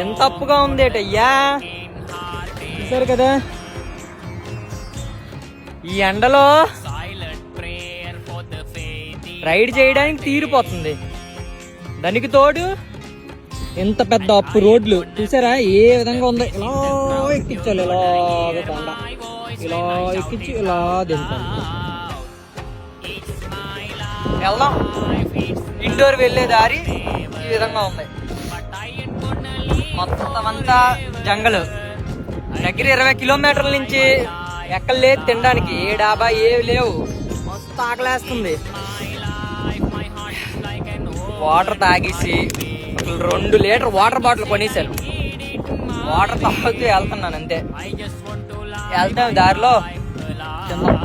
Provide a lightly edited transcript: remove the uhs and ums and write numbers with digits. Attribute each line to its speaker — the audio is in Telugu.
Speaker 1: ఎంత అప్పుగా ఉందేటయ్యా. చూసారు కదా ఈ ఎండలో రైడ్ చేయడానికి తీరిపోతుంది. దానికి తోడు ఎంత పెద్ద అప్పు రోడ్లు చూసారా ఏ విధంగా ఉందో. ఇలా ఎక్కించాలి, ఇలాగ కొండ ఇలా ఎక్కించి ఇలా దింపాలి. వెళ్దాం. ఇండోర్ వెళ్ళే దారి ఈ విధంగా ఉంది. మొత్తం అంతా జంగల్. దగ్గర 20 కిలోమీటర్ల నుంచి ఎక్కలేదు తినడానికి. ఏ డాబా ఏవి లేవు. మస్తు ఆకలేస్తుంది. వాటర్ తాగేసి 2 లీటర్ వాటర్ బాటిల్ కొనేసాను. వాటర్ తాగుతూ వెళ్తున్నాను అంతే. వెళ్తాం దారిలో తిందాం.